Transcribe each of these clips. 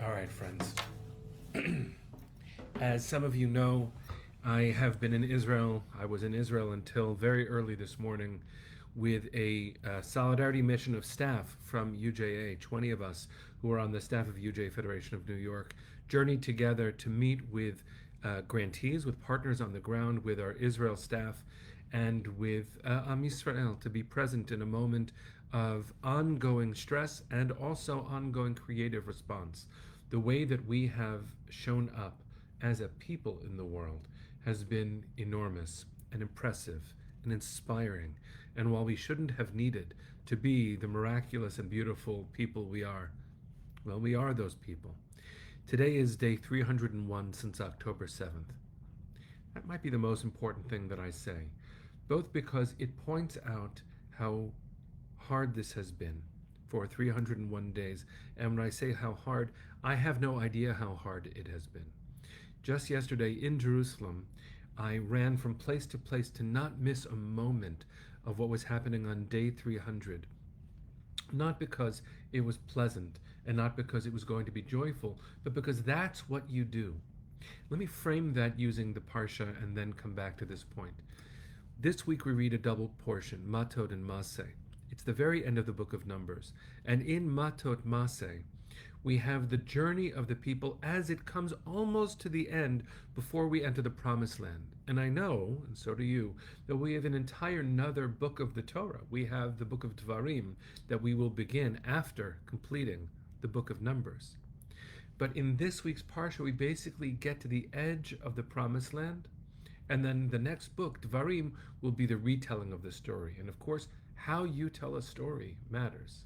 All right, friends. As some of you know, I have been in Israel. I was in Israel until very early this morning with a solidarity mission of staff from UJA. 20 of us who are on the staff of UJA Federation of New York journeyed together to meet with grantees, with partners on the ground, with our Israel staff, and with Am Yisrael to be present in a moment of ongoing stress and also ongoing creative response. The way that we have shown up as a people in the world has been enormous and impressive and inspiring. And while we shouldn't have needed to be the miraculous and beautiful people we are, well, we are those people. Today is day 301 since October 7th. That might be the most important thing that I say, both because it points out how hard this has been for 301 days. And when I say how hard, I have no idea how hard it has been. Just yesterday in Jerusalem, I ran from place to place to not miss a moment of what was happening on day 300. Not because it was pleasant and not because it was going to be joyful, but because that's what you do. Let me frame that using the Parsha and then come back to this point. This week we read a double portion, Mattot and Masei. It's the very end of the book of Numbers. And in MatotMasei, we have the journey of the people as it comes almost to the end before we enter the promised land. And I know, and so do you, that we have an entire another book of the Torah. We have the book of Devarim that we will begin after completing the book of Numbers. But in this week's Parsha, we basically get to the edge of the promised land. And then the next book, Devarim, will be the retelling of the story. And of course, how you tell a story matters.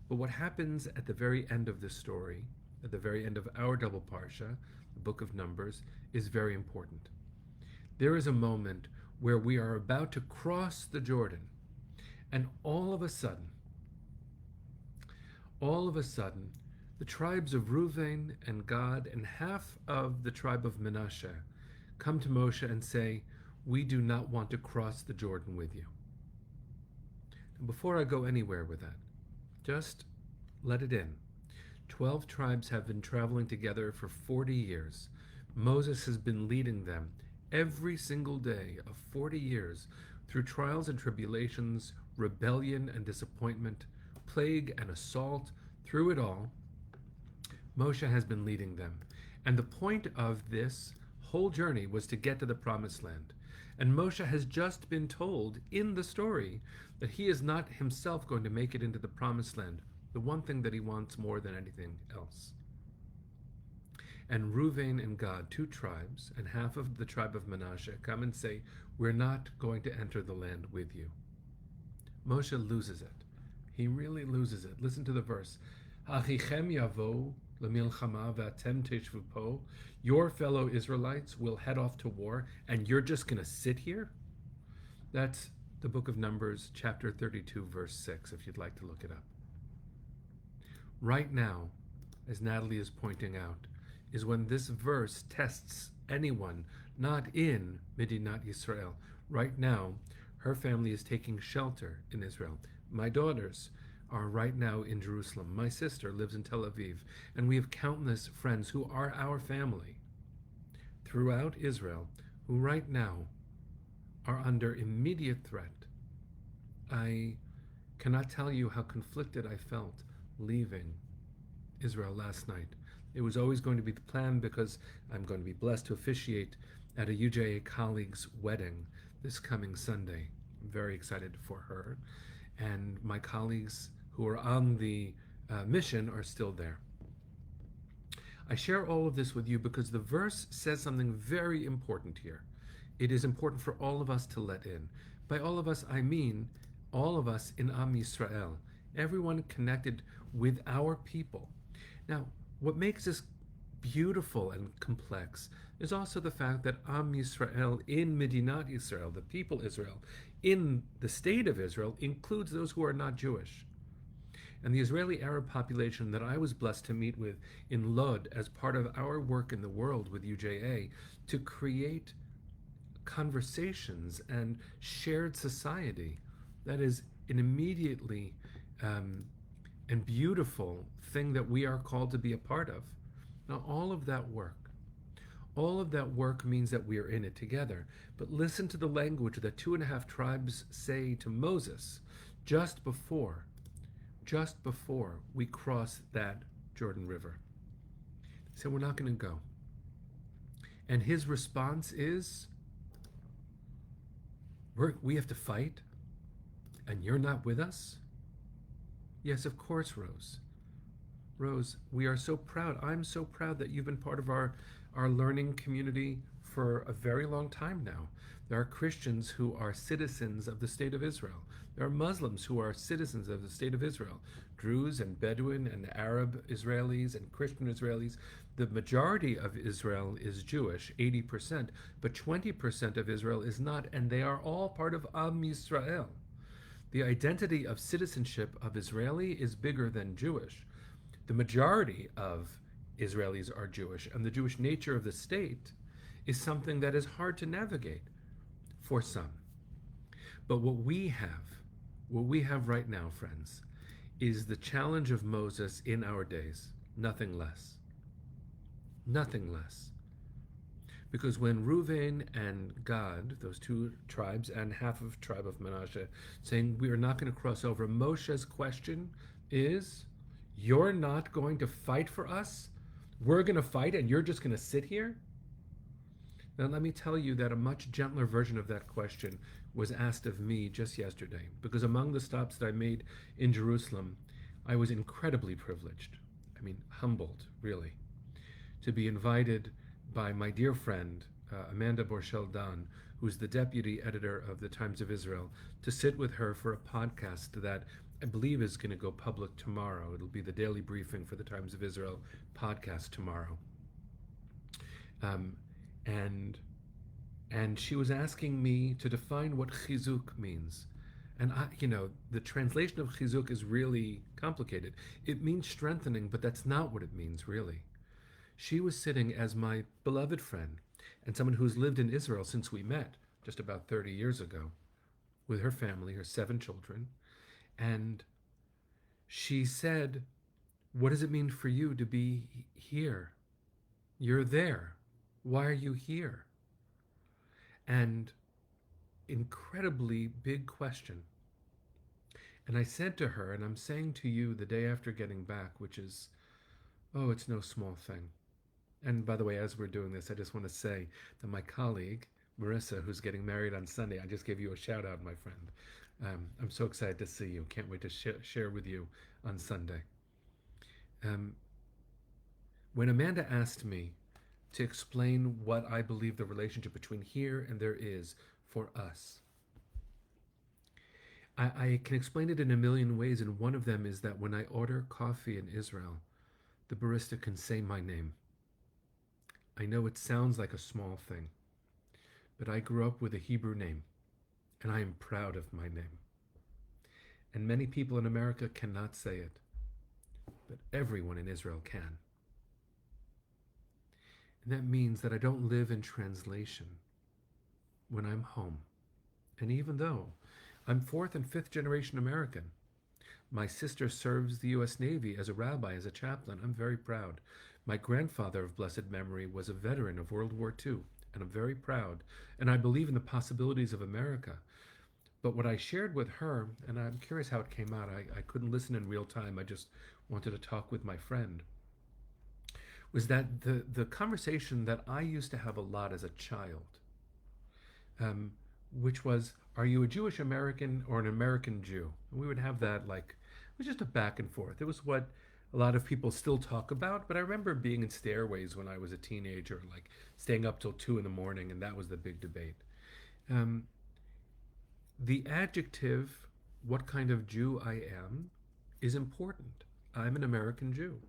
But what happens at the very end of this story, at the very end of our double Parsha, the book of Numbers, is very important. There is a moment where we are about to cross the Jordan, and all of a sudden, the tribes of Reuven and Gad and half of the tribe of Manasseh come to Moshe and say, "We do not want to cross the Jordan with you." And before I go anywhere with that, just let it in. 12 tribes have been traveling together for 40 years. Moses has been leading them every single day of 40 years through trials and tribulations, rebellion and disappointment, plague and assault. Through it all, Moshe has been leading them. And the point of this whole journey was to get to the promised land. And Moshe has just been told in the story that he is not himself going to make it into the promised land, the one thing that he wants more than anything else. And Reuven and Gad, two tribes, and half of the tribe of Manasseh, come and say, "We're not going to enter the land with you." Moshe loses it. He really loses it. Listen to the verse. "Achichem yavo lemilchama v'atem teshvu po." Your fellow Israelites will head off to war, and you're just going to sit here? That's the book of Numbers, chapter 32, verse 6, if you'd like to look it up. Right now, as Natalie is pointing out, is when this verse tests anyone not in Medinat Yisrael. Right now, her family is taking shelter in Israel. My daughters are right now in Jerusalem. My sister lives in Tel Aviv, and we have countless friends who are our family throughout Israel who right now are under immediate threat. I cannot tell you how conflicted I felt leaving Israel last night. It was always going to be the plan because I'm going to be blessed to officiate at a UJA colleague's wedding this coming Sunday. I'm very excited for her. And my colleagues who are on the mission are still there. I share all of this with you because the verse says something very important here. It is important for all of us to let in. By all of us, I mean all of us in Am Yisrael, everyone connected with our people. Now, what makes this beautiful and complex is also the fact that Am Yisrael in Medinat Yisrael, the people Israel, in the state of Israel, includes those who are not Jewish. And the Israeli Arab population that I was blessed to meet with in Lod as part of our work in the world with UJA to create conversations and shared society, that is an immediately and beautiful thing that we are called to be a part of. Now, all of that work means that we are in it together. But listen to the language that 2.5 tribes say to Moses just before, just before we cross that Jordan River. They say, we're not going to go. And his response is, we have to fight, and you're not with us? Yes, of course, Rose. Rose, we are so proud. I'm so proud that you've been part of our learning community for a very long time now. There are Christians who are citizens of the state of Israel. There are Muslims who are citizens of the state of Israel. Druze and Bedouin and Arab Israelis and Christian Israelis. The majority of Israel is Jewish, 80%, but 20% of Israel is not, and they are all part of Am Yisrael. The identity of citizenship of Israeli is bigger than Jewish. The majority of Israelis are Jewish, and the Jewish nature of the state is something that is hard to navigate for some. But what we have right now, friends, is the challenge of Moses in our days, nothing less. Nothing less. Because when Reuven and Gad, those two tribes, and half of tribe of Manasseh, saying we are not going to cross over, Moshe's question is, you're not going to fight for us? We're going to fight and you're just going to sit here? Now let me tell you that a much gentler version of that question was asked of me just yesterday, because among the stops that I made in Jerusalem, I was incredibly privileged, humbled, really, to be invited by my dear friend, Amanda Borschel-Dan, who's the deputy editor of the Times of Israel, to sit with her for a podcast that I believe is going to go public tomorrow. It'll be the daily briefing for the Times of Israel podcast tomorrow. And she was asking me to define what chizuk means. And the translation of chizuk is really complicated. It means strengthening, but that's not what it means, really. She was sitting as my beloved friend and someone who's lived in Israel since we met just about 30 years ago with her family, her 7 children. And she said, what does it mean for you to be here? You're there. Why are you here? And incredibly big question. And I said to her, and I'm saying to you the day after getting back, which is, it's no small thing. And by the way, as we're doing this, I just want to say that my colleague, Marissa, who's getting married on Sunday, I just gave you a shout out, my friend. I'm so excited to see you. Can't wait to share with you on Sunday. When Amanda asked me to explain what I believe the relationship between here and there is for us, I can explain it in a million ways, and one of them is that when I order coffee in Israel, the barista can say my name. I know it sounds like a small thing, but I grew up with a Hebrew name, and I am proud of my name. And many people in America cannot say it, but everyone in Israel can. And that means that I don't live in translation when I'm home. And even though I'm 4th and 5th generation American, my sister serves the U.S. Navy as a rabbi, as a chaplain. I'm very proud. My grandfather of blessed memory was a veteran of World War II, and I'm very proud. And I believe in the possibilities of America. But what I shared with her, and I'm curious how it came out, I couldn't listen in real time, I just wanted to talk with my friend, was that the conversation that I used to have a lot as a child, which was, are you a Jewish American or an American Jew? And we would have that it was just a back and forth. It was what a lot of people still talk about, but I remember being in stairways when I was a teenager, staying up till 2 a.m, and that was the big debate. The adjective, what kind of Jew I am, is important. I'm an American Jew.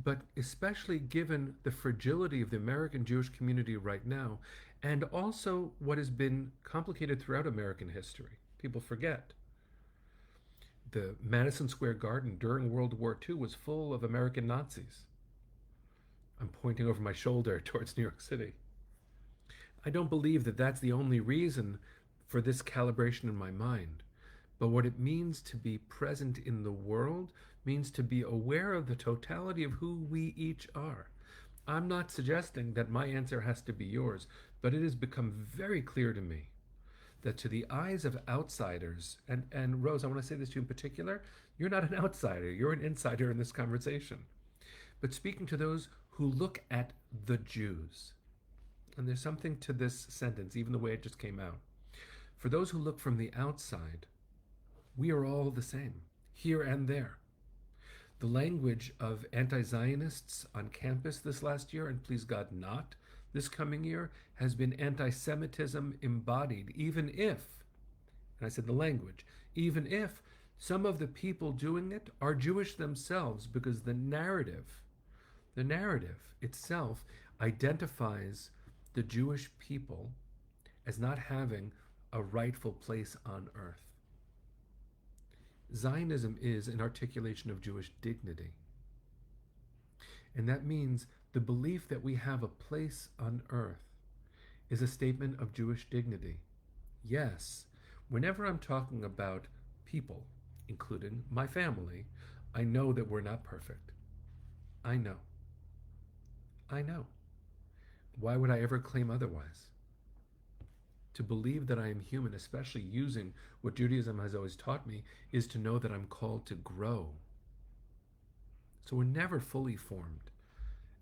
But especially given the fragility of the American Jewish community right now, and also what has been complicated throughout American history. People forget. The Madison Square Garden during World War II was full of American Nazis. I'm pointing over my shoulder towards New York City. I don't believe that that's the only reason for this calibration in my mind. But what it means to be present in the world means to be aware of the totality of who we each are. I'm not suggesting that my answer has to be yours, but it has become very clear to me that to the eyes of outsiders, and Rose, I want to say this to you in particular, you're not an outsider, you're an insider in this conversation. But speaking to those who look at the Jews, and there's something to this sentence, even the way it just came out. For those who look from the outside, we are all the same, here and there. The language of anti Zionists on campus this last year, and please God not this coming year, has been anti Semitism embodied, even if, and I said the language, even if some of the people doing it are Jewish themselves, because the narrative itself identifies the Jewish people as not having a rightful place on earth. Zionism is an articulation of Jewish dignity. And that means the belief that we have a place on earth is a statement of Jewish dignity. Yes, whenever I'm talking about people, including my family, I know that we're not perfect. I know. I know. Why would I ever claim otherwise? To believe that I am human, especially using what Judaism has always taught me, is to know that I'm called to grow. So we're never fully formed.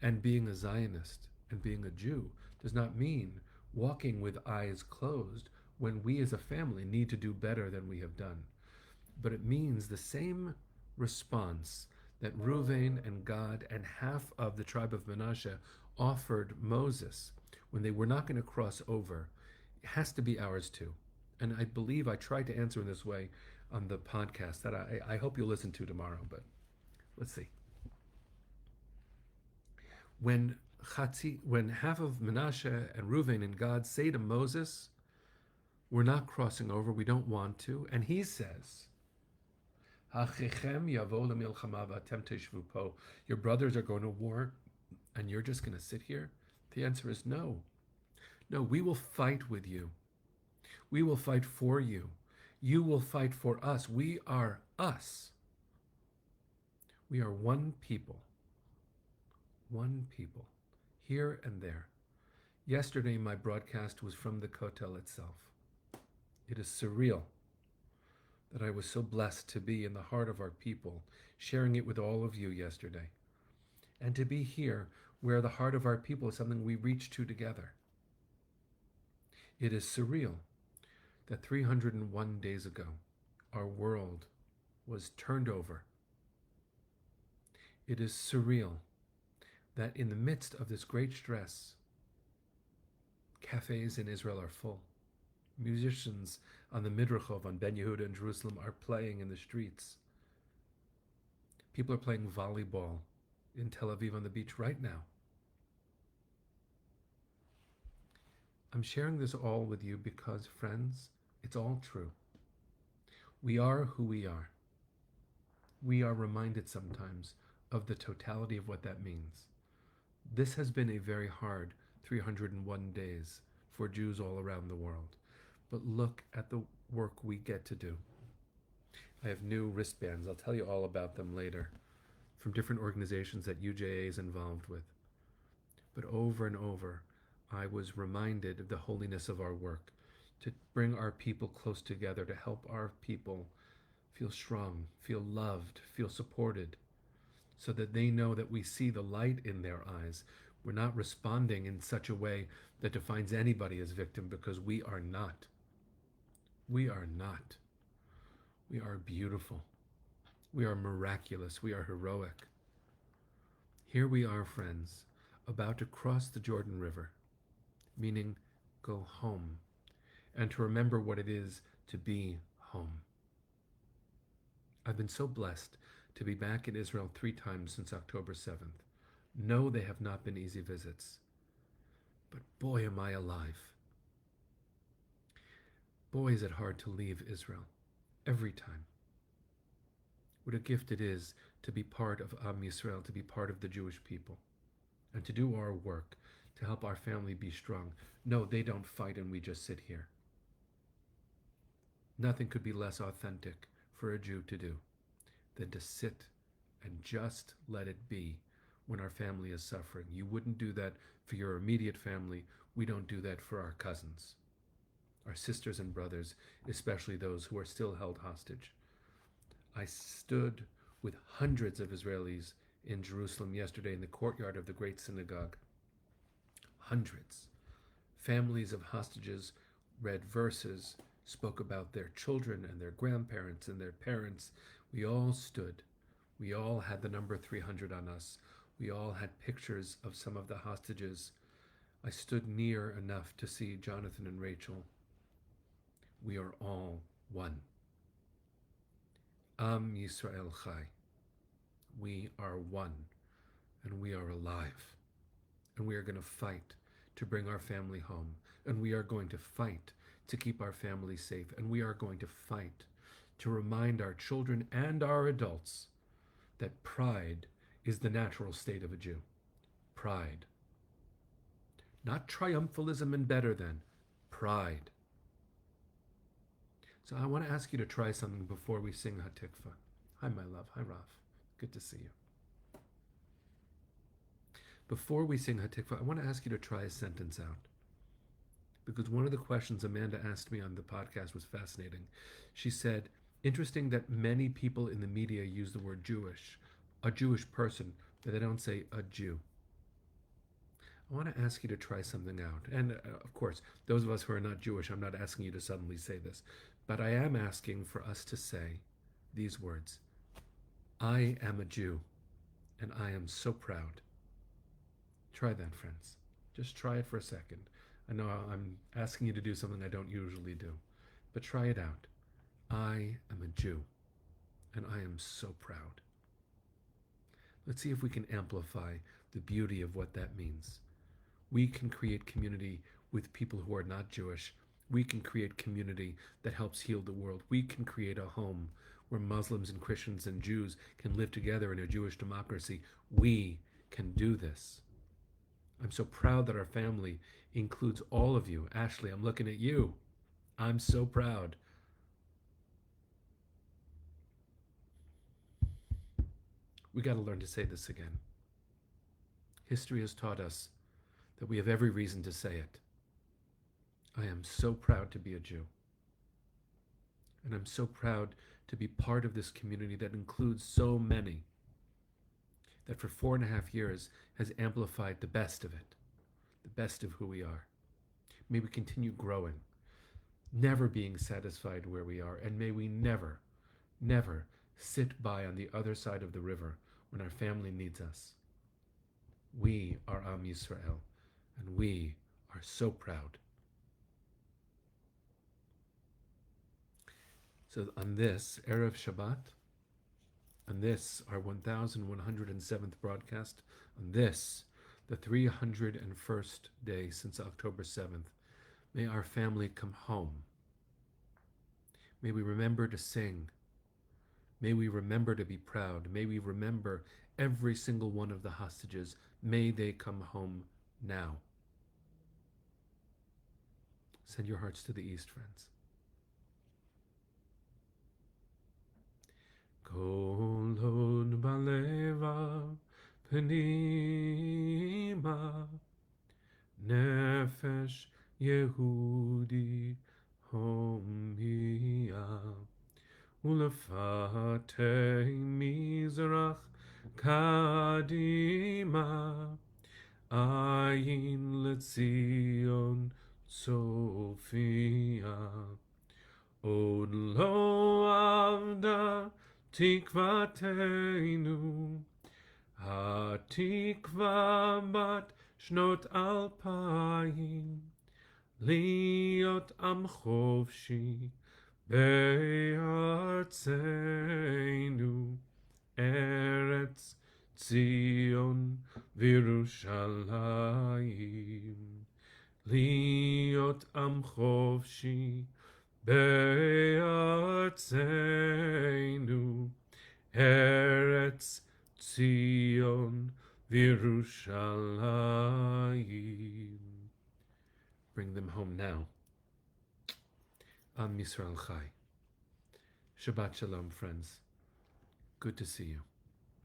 And being a Zionist and being a Jew does not mean walking with eyes closed when we as a family need to do better than we have done. But it means the same response that Reuven and Gad and half of the tribe of Manasseh offered Moses when they were not going to cross over has to be ours too. And I believe I tried to answer in this way on the podcast that I hope you'll listen to tomorrow, but let's see. When half of Manasseh and Reuven and Gad say to Moses, we're not crossing over, we don't want to, and he says, your brothers are going to war and you're just going to sit here? The answer is no. No, we will fight with you. We will fight for you. You will fight for us. We are us. We are one people. One people. Here and there. Yesterday, my broadcast was from the Kotel itself. It is surreal that I was so blessed to be in the heart of our people, sharing it with all of you yesterday. And to be here where the heart of our people is something we reach to together. It is surreal that 301 days ago, our world was turned over. It is surreal that in the midst of this great stress, cafes in Israel are full. Musicians on the Midrachov, on Ben Yehuda in Jerusalem, are playing in the streets. People are playing volleyball in Tel Aviv on the beach right now. I'm sharing this all with you because, friends, it's all true. We are who we are. We are reminded sometimes of the totality of what that means. This has been a very hard 301 days for Jews all around the world. But look at the work we get to do. I have new wristbands. I'll tell you all about them later, from different organizations that UJA is involved with. But over and over, I was reminded of the holiness of our work, to bring our people close together, to help our people feel strong, feel loved, feel supported, so that they know that we see the light in their eyes. We're not responding in such a way that defines anybody as victim, because we are not. We are not. We are beautiful. We are miraculous. We are heroic. Here we are, friends, about to cross the Jordan River, meaning go home, and to remember what it is to be home. I've been so blessed to be back in Israel 3 times since October 7th. No, they have not been easy visits. But boy, am I alive. Boy, is it hard to leave Israel. Every time. What a gift it is to be part of Am Yisrael, to be part of the Jewish people, and to do our work, to help our family be strong. No, they don't fight and we just sit here. Nothing could be less authentic for a Jew to do than to sit and just let it be when our family is suffering. You wouldn't do that for your immediate family. We don't do that for our cousins, our sisters and brothers, especially those who are still held hostage. I stood with hundreds of Israelis in Jerusalem yesterday in the courtyard of the great synagogue. Hundreds. Families of hostages read verses, spoke about their children and their grandparents and their parents. We all stood. We all had the number 300 on us. We all had pictures of some of the hostages. I stood near enough to see Jonathan and Rachel. We are all one. Am Yisrael Chai. We are one, and we are alive. And we are going to fight to bring our family home. And we are going to fight to keep our family safe. And we are going to fight to remind our children and our adults that pride is the natural state of a Jew. Pride. Not triumphalism and better than. Pride. So I want to ask you to try something before we sing Hatikva. Hi, my love. Hi, Raf. Good to see you. Before we sing Hatikva, I want to ask you to try a sentence out. Because one of the questions Amanda asked me on the podcast was fascinating. She said, interesting that many people in the media use the word Jewish, a Jewish person, but they don't say a Jew. I want to ask you to try something out. And of course, those of us who are not Jewish, I'm not asking you to suddenly say this, but I am asking for us to say these words. I am a Jew, and I am so proud. Try that, friends. Just try it for a second. I know I'm asking you to do something I don't usually do, but try it out. I am a Jew, and I am so proud. Let's see if we can amplify the beauty of what that means. We can create community with people who are not Jewish. We can create community that helps heal the world. We can create a home where Muslims and Christians and Jews can live together in a Jewish democracy. We can do this. I'm so proud that our family includes all of you. Ashley, I'm looking at you. I'm so proud. We got to learn to say this again. History has taught us that we have every reason to say it. I am so proud to be a Jew. And I'm so proud to be part of this community that includes so many, that for 4.5 years has amplified the best of it, the best of who we are. May we continue growing, never being satisfied where we are, and may we never, never sit by on the other side of the river when our family needs us. We are Am Yisrael, and we are so proud. So on this Erev Shabbat, on this, our 1107th broadcast, on this, the 301st day since October 7th, may our family come home. May we remember to sing. May we remember to be proud. May we remember every single one of the hostages. May they come home now. Send your hearts to the east, friends. Kol hod balevav pnima nefesh Yehudi homia ulefatei mizrach kadima ayin letzion Sophia od lo avda תקוותנו, התקווה בת שנות 2000, להיות עם חופשי בארצנו, ארץ ציון וירושלים. להיות עם חופשי בארצנו, ארץ ציון וירושלים. Bring them home now. Am Yisrael Chai. Shabbat Shalom, friends. Good to see you.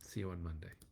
See you on Monday.